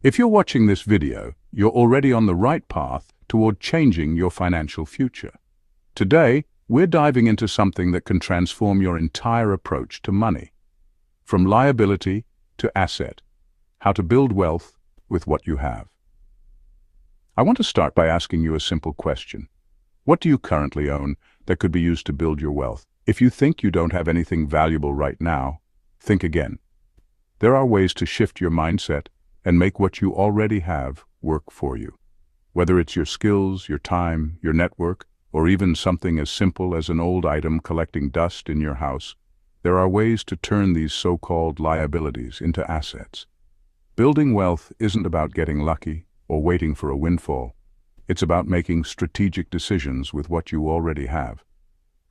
If you're watching this video, you're already on the right path toward changing your financial future. Today, we're diving into something that can transform your entire approach to money. From liability to asset, how to build wealth with what you have. I want to start by asking you a simple question. What do you currently own that could be used to build your wealth? If you think you don't have anything valuable right now, think again. There are ways to shift your mindset and make what you already have work for you. Whether it's your skills, your time, your network, or even something as simple as an old item collecting dust in your house, there are ways to turn these so-called liabilities into assets. Building wealth isn't about getting lucky or waiting for a windfall. It's about making strategic decisions with what you already have.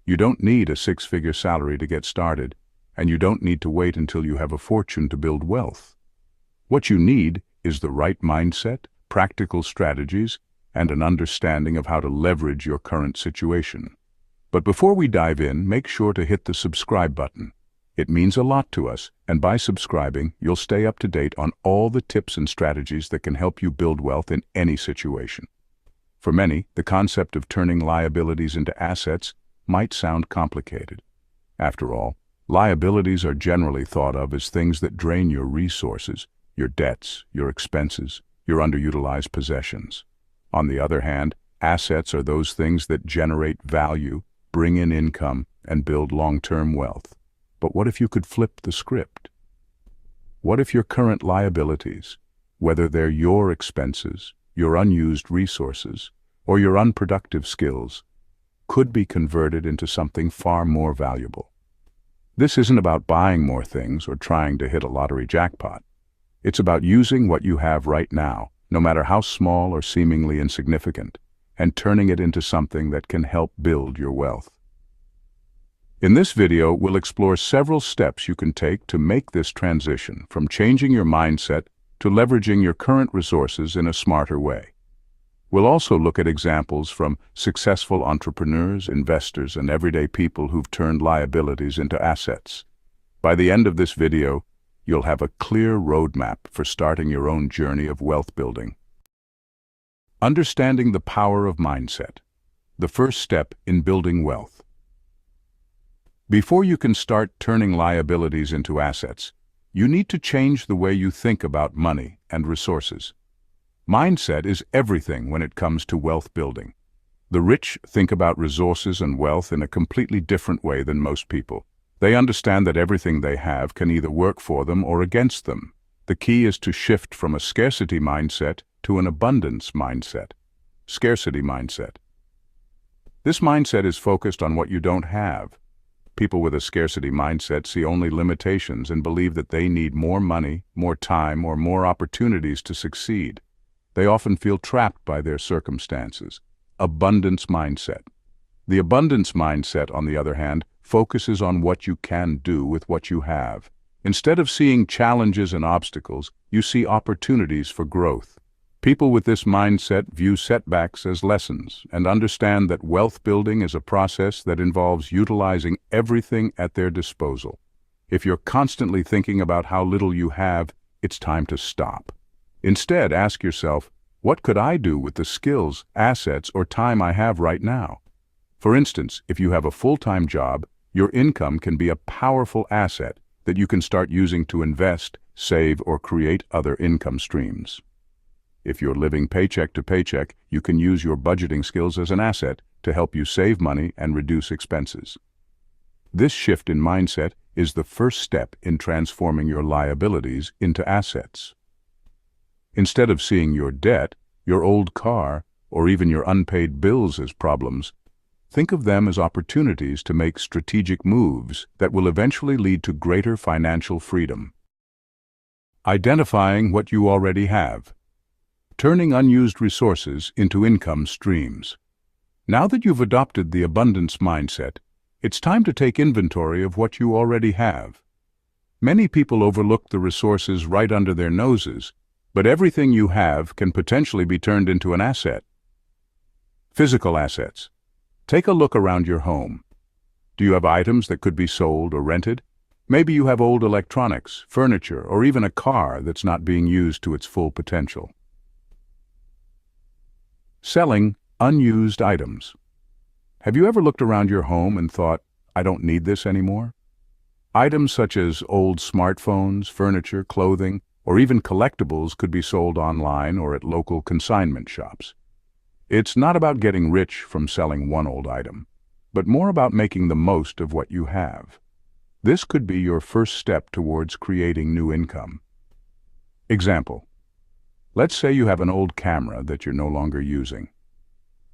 You don't need a six-figure salary to get started, and you don't need to wait until you have a fortune to build wealth. What you need is the right mindset, practical strategies, and an understanding of how to leverage your current situation. But before we dive in, make sure to hit the subscribe button. It means a lot to us, and by subscribing, you'll stay up to date on all the tips and strategies that can help you build wealth in any situation. For many, the concept of turning liabilities into assets might sound complicated. After all, liabilities are generally thought of as things that drain your resources, your debts, your expenses, your underutilized possessions. On the other hand, assets are those things that generate value, bring in income, and build long-term wealth. But what if you could flip the script? What if your current liabilities, whether they're your expenses, your unused resources, or your unproductive skills, could be converted into something far more valuable? This isn't about buying more things or trying to hit a lottery jackpot. It's about using what you have right now, no matter how small or seemingly insignificant, and turning it into something that can help build your wealth. In this video, we'll explore several steps you can take to make this transition from changing your mindset to leveraging your current resources in a smarter way. We'll also look at examples from successful entrepreneurs, investors, and everyday people who've turned liabilities into assets. By the end of this video, you'll have a clear roadmap for starting your own journey of wealth building. Understanding the power of mindset, the first step in building wealth. Before you can start turning liabilities into assets, you need to change the way you think about money and resources. Mindset is everything when it comes to wealth building. The rich think about resources and wealth in a completely different way than most people. They understand that everything they have can either work for them or against them. The key is to shift from a scarcity mindset to an abundance mindset. Scarcity mindset. This mindset is focused on what you don't have. People with a scarcity mindset see only limitations and believe that they need more money, more time, or more opportunities to succeed. They often feel trapped by their circumstances. Abundance mindset. The abundance mindset, on the other hand, focuses on what you can do with what you have. Instead of seeing challenges and obstacles, you see opportunities for growth. People with this mindset view setbacks as lessons and understand that wealth building is a process that involves utilizing everything at their disposal. If you're constantly thinking about how little you have, it's time to stop. Instead, ask yourself, what could I do with the skills, assets, or time I have right now? For instance, if you have a full-time job, your income can be a powerful asset that you can start using to invest, save, or create other income streams. If you're living paycheck to paycheck, you can use your budgeting skills as an asset to help you save money and reduce expenses. This shift in mindset is the first step in transforming your liabilities into assets. Instead of seeing your debt, your old car, or even your unpaid bills as problems, think of them as opportunities to make strategic moves that will eventually lead to greater financial freedom. Identifying what you already have. Turning unused resources into income streams. Now that you've adopted the abundance mindset, it's time to take inventory of what you already have. Many people overlook the resources right under their noses, but everything you have can potentially be turned into an asset. Physical assets. Take a look around your home. Do you have items that could be sold or rented? Maybe you have old electronics, furniture, or even a car that's not being used to its full potential. Selling unused items. Have you ever looked around your home and thought, I don't need this anymore? Items such as old smartphones, furniture, clothing, or even collectibles could be sold online or at local consignment shops. It's not about getting rich from selling one old item, but more about making the most of what you have. This could be your first step towards creating new income. Example: let's say you have an old camera that you're no longer using.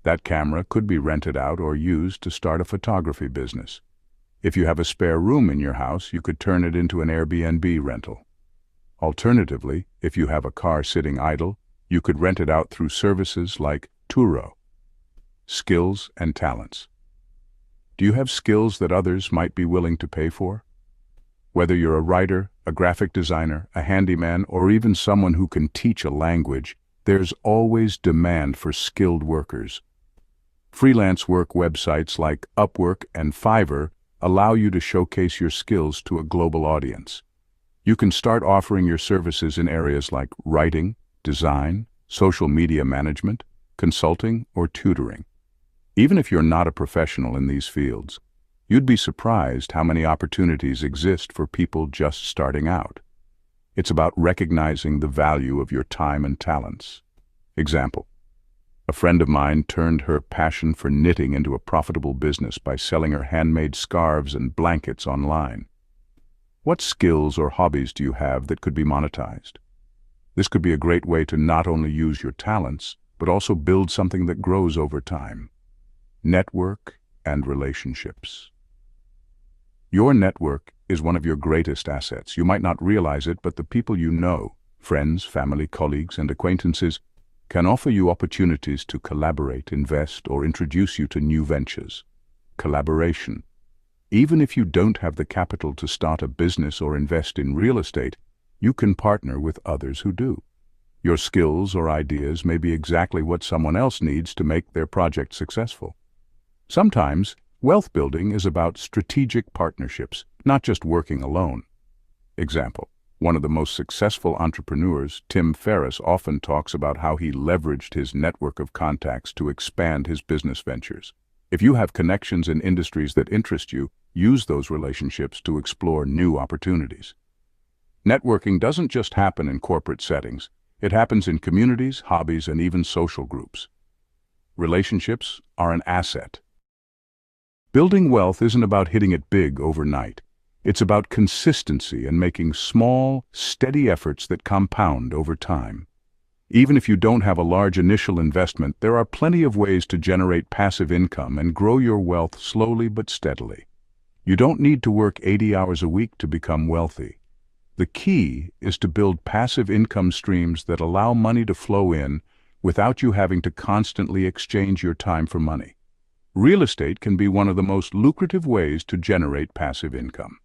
That camera could be rented out or used to start a photography business. If you have a spare room in your house, you could turn it into an Airbnb rental. Alternatively, if you have a car sitting idle, you could rent it out through services like Turo. Skills and talents. Do you have skills that others might be willing to pay for? Whether you're a writer, a graphic designer, a handyman, or even someone who can teach a language, there's always demand for skilled workers. Freelance work websites like Upwork and Fiverr allow you to showcase your skills to a global audience. You can start offering your services in areas like writing, design, social media management, consulting, or tutoring. Even if you're not a professional in these fields, you'd be surprised how many opportunities exist for people just starting out. It's about recognizing the value of your time and talents. Example: a friend of mine turned her passion for knitting into a profitable business by selling her handmade scarves and blankets online. What skills or hobbies do you have that could be monetized? This could be a great way to not only use your talents, but also build something that grows over time. Network and relationships. Your network is one of your greatest assets. You might not realize it, but the people you know, friends, family, colleagues, and acquaintances, can offer you opportunities to collaborate, invest, or introduce you to new ventures. Collaboration. Even if you don't have the capital to start a business or invest in real estate, you can partner with others who do. Your skills or ideas may be exactly what someone else needs to make their project successful. Sometimes, wealth building is about strategic partnerships, not just working alone. Example: one of the most successful entrepreneurs, Tim Ferriss, often talks about how he leveraged his network of contacts to expand his business ventures. If you have connections in industries that interest you, use those relationships to explore new opportunities. Networking doesn't just happen in corporate settings. It happens in communities, hobbies, and even social groups. Relationships are an asset. Building wealth isn't about hitting it big overnight. It's about consistency and making small, steady efforts that compound over time. Even if you don't have a large initial investment, there are plenty of ways to generate passive income and grow your wealth slowly but steadily. You don't need to work 80 hours a week to become wealthy. The key is to build passive income streams that allow money to flow in without you having to constantly exchange your time for money. Real estate can be one of the most lucrative ways to generate passive income.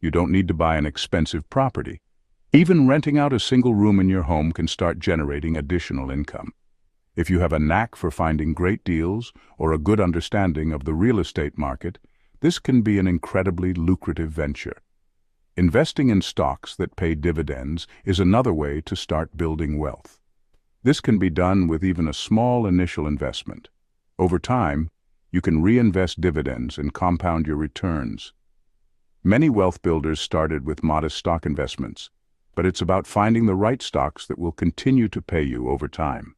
You don't need to buy an expensive property. Even renting out a single room in your home can start generating additional income. If you have a knack for finding great deals or a good understanding of the real estate market, this can be an incredibly lucrative venture. Investing in stocks that pay dividends is another way to start building wealth. This can be done with even a small initial investment. Over time, you can reinvest dividends and compound your returns. Many wealth builders started with modest stock investments, but it's about finding the right stocks that will continue to pay you over time.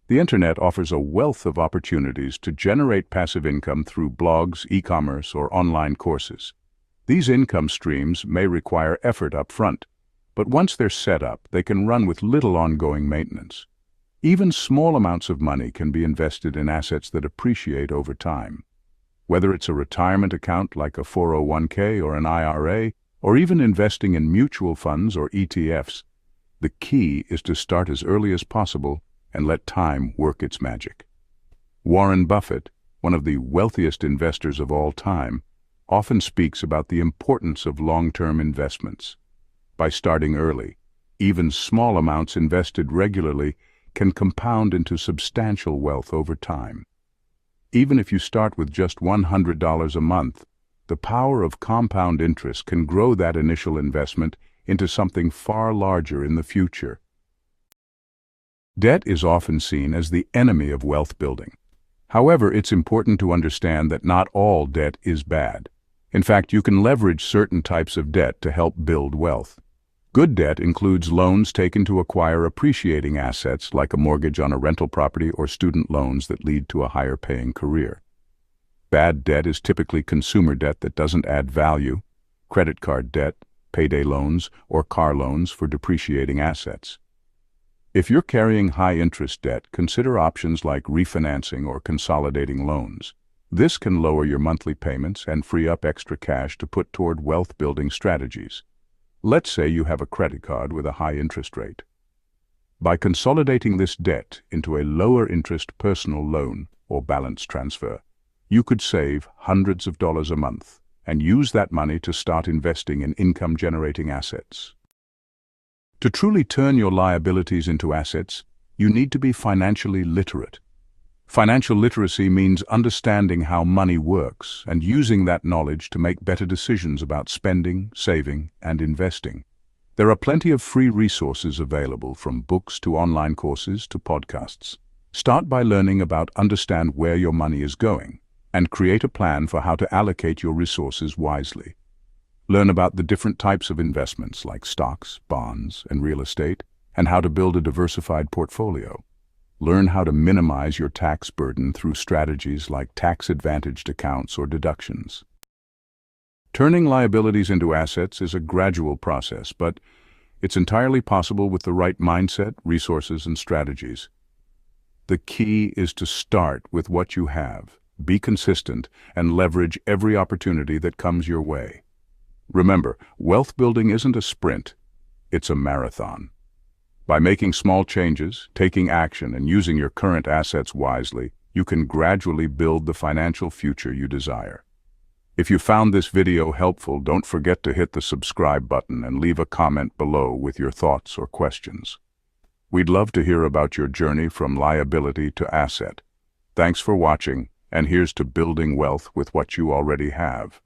The internet offers a wealth of opportunities to generate passive income through blogs, e-commerce, or online courses. These income streams may require effort up front, but once they're set up, they can run with little ongoing maintenance. Even small amounts of money can be invested in assets that appreciate over time. Whether it's a retirement account like a 401k or an IRA, or even investing in mutual funds or ETFs, the key is to start as early as possible and let time work its magic. Warren Buffett, one of the wealthiest investors of all time, often speaks about the importance of long-term investments. By starting early, even small amounts invested regularly can compound into substantial wealth over time. Even if you start with just $100 a month, the power of compound interest can grow that initial investment into something far larger in the future. Debt is often seen as the enemy of wealth building. However, it's important to understand that not all debt is bad. In fact, you can leverage certain types of debt to help build wealth. Good debt includes loans taken to acquire appreciating assets like a mortgage on a rental property or student loans that lead to a higher-paying career. Bad debt is typically consumer debt that doesn't add value, credit card debt, payday loans, or car loans for depreciating assets. If you're carrying high-interest debt, consider options like refinancing or consolidating loans. This can lower your monthly payments and free up extra cash to put toward wealth-building strategies. Let's say you have a credit card with a high interest rate. By consolidating this debt into a lower-interest personal loan or balance transfer, you could save hundreds of dollars a month and use that money to start investing in income-generating assets. To truly turn your liabilities into assets, you need to be financially literate. Financial literacy means understanding how money works and using that knowledge to make better decisions about spending, saving, and investing. There are plenty of free resources available, from books to online courses to podcasts. Start by learning about understand where your money is going and create a plan for how to allocate your resources wisely. Learn about the different types of investments like stocks, bonds, and real estate, and how to build a diversified portfolio. Learn how to minimize your tax burden through strategies like tax-advantaged accounts or deductions. Turning liabilities into assets is a gradual process, but it's entirely possible with the right mindset, resources, and strategies. The key is to start with what you have, be consistent, and leverage every opportunity that comes your way. Remember, wealth building isn't a sprint, it's a marathon. By making small changes, taking action, and using your current assets wisely, you can gradually build the financial future you desire. If you found this video helpful, don't forget to hit the subscribe button and leave a comment below with your thoughts or questions. We'd love to hear about your journey from liability to asset. Thanks for watching, and here's to building wealth with what you already have.